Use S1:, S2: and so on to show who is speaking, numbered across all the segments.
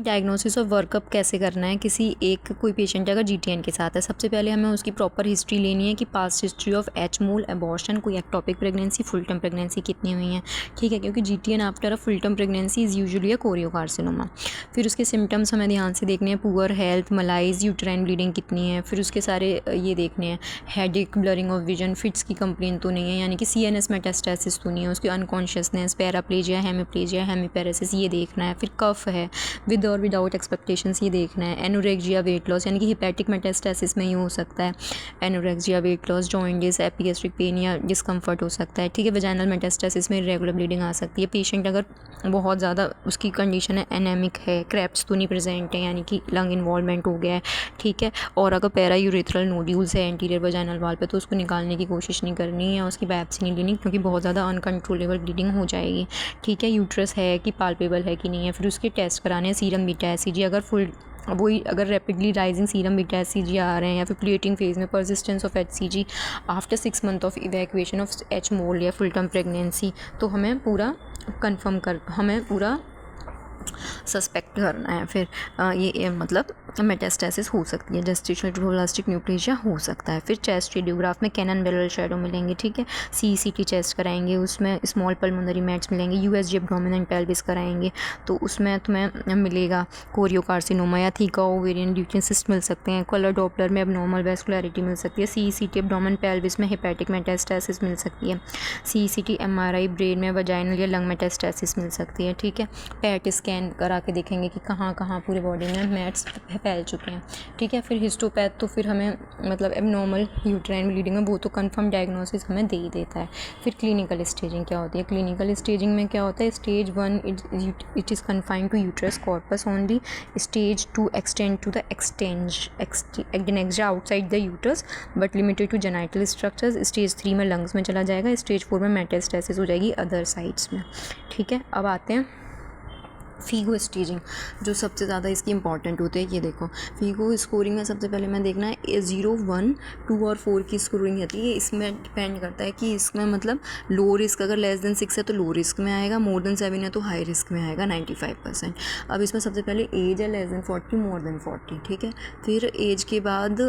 S1: Diagnosis और workup कैसे करना है किसी एक कोई पेशेंट अगर जीटीएन के साथ है। सबसे पहले हमें उसकी प्रॉपर हिस्ट्री लेनी है कि past history of H mole, abortion, कोई ectopic pregnancy, full term pregnancy कितनी हुई हैं, ठीक है, क्योंकि GTN after a full term pregnancy is usually a choriocarcinoma. फिर उसके सिम्टम्स हमें ध्यान से देखने हैं, poor health, malaise, uterine bleeding कितनी है। फिर उसके सारे ये देखने हैं, headache, blurring of vision, fits की कंप्लेन तो नहीं है, यानी कि सीएनएस मेटास्टेसिस तो नहीं है, उसकी अनकॉन्शियसनेस, पैराप्लेजिया, हेमिप्लेजिया, हेमीपैरेसिस ये देखना है। फिर कफ है विद और विदाउट एक्सपेक्टेशंस ये देखना है। एनोरेक्सिया, वेट लॉस, यानी कि हिपैटिक मेटास्टेसिस में ही हो सकता है anorexia, weight loss, jaundice, epigastric pain या डिस्कम्फर्ट हो सकता है, ठीक है। वेजाइनल मेटास्टेसिस में इरेगुलर ब्लीडिंग आ सकती है। पेशेंट अगर बहुत ज़्यादा उसकी कंडीशन है, एनेमिक है, क्रैप्स तो नहीं प्रेजेंट है, यानी कि लंग इन्वॉल्वमेंट हो गया है, ठीक है, और अगर पैरा यूरेथ्रल नोड्यूल्स है एंटीरियर वेजाइनल वॉल पे तो उसको निकालने की कोशिश नहीं करनी है, उसकी बायोप्सी नहीं लेनी क्योंकि बहुत ज़्यादा अनकंट्रोलेबल ब्लीडिंग हो जाएगी, ठीक है। यूट्रस है कि पाल्पेबल है कि नहीं है। फिर उसके टेस्ट कराने हैं, सीरम बीटा एसईजी अगर rapidly rising serum beta SEG आ रहे हैं या फिर प्लेटिंग फेज में persistence of HCG after 6 month of evacuation of H mole या फुल टर्म प्रेगनेंसी, तो हमें पूरा सस्पेक्ट करना है। फिर ये मतलब मेटास्टेसिस हो सकती है, जेस्टेशनल ट्रोब्लास्टिक न्यूप्लेजिया हो सकता है। फिर चेस्ट रेडियोग्राफ में कैनन बेरल शैडो मिलेंगे, ठीक है। सीईसीटी चेस्ट कराएंगे, उसमें स्मॉल पल्मोनरी मैट्स मिलेंगे। यूएसजी एब्डोमिन एंड पेल्विस कराएंगे तो उसमें तुम्हें मिलेगा कोरियोकार्सिनोमा या थीका ओवेरियन ल्यूटिन सिस्ट मिल सकते हैं। कलर डॉपलर में एबनॉर्मल वैस्कुलरिटी मिल सकती है। सीईसीटी एब्डोमिन पेल्विस में हेपेटिक मेटास्टेसिस मिल सकती है। सीईसीटी एमआरआई ब्रेन में वजाइनल या लंग मेटास्टेसिस मिल सकती है, ठीक है। पैट स्कैन करा के देखेंगे कि कहाँ कहाँ पूरे बॉडी में मैट्स फैल चुके हैं, ठीक है। फिर हिस्टोपैथ तो फिर हमें मतलब एबनॉर्मल यूट्राइन ब्लीडिंग है वो तो कंफर्म डायग्नोसिस हमें दे ही देता है। फिर क्लिनिकल स्टेजिंग क्या होती है? क्लिनिकल स्टेजिंग में क्या होता है? Stage 1 it is confined to uterus corpus only. Stage 2 extend to the extensa outside the uterus but limited to genital structures. Stage 3 में लंग्स में चला जाएगा। स्टेज 4 में मेटास्टेसिस हो जाएगी अदर साइड्स में, ठीक है। अब आते हैं फीगो स्टेजिंग, जो सबसे ज़्यादा इसकी इंपॉर्टेंट होती है। ये देखो फीगो स्कोरिंग में सबसे पहले मैं देखना है 0, 1, 2 और 4 की स्कोरिंग होती है। इसमें डिपेंड करता है कि इसमें मतलब लो रिस्क अगर लेस देन 6 है तो लो रिस्क में आएगा, मोर देन 7 है तो हाई रिस्क में आएगा 95%। अब इसमें सबसे पहले एज है लेस देन 40, मोर देन 40, ठीक है। फिर एज के बाद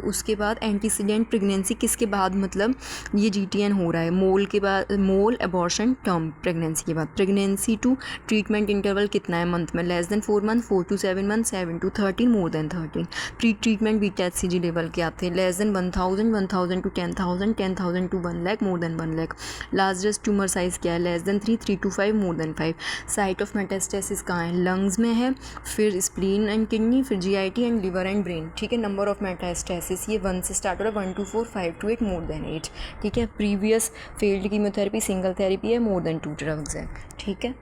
S1: उसके बाद एंटीसीडेंट प्रेगनेंसी किसके बाद मतलब ये जीटीएन हो रहा है, मोल के बाद, मोल एबॉर्शन टर्म प्रेगनेंसी के बाद। प्रेगनेंसी टू ट्रीटमेंट इंटरवल कितना है मंथ में? Less than 4 month, 4 to 7 month, 7 to 13, more than 13। Pre treatment beta HCG level क्या थे? Less than 1000, 1000 to 10,000, 10,000 to 1 lakh, more than 1 lakh. Largest tumour size क्या है? Less than 3, 3 to 5, more than 5। Site of metastasis कहाँ है? Lungs में है, फिर spleen and kidney, फिर GIT and liver and brain, ठीक है। नंबर ऑफ मेटास्टेसिस ये 1 से स्टार्ट हो रहा है, 1 to 4, 5 to 8, मोर देन 8, ठीक है। Previous failed chemotherapy single therapy है, मोर देन 2 ड्रग्स है, ठीक है।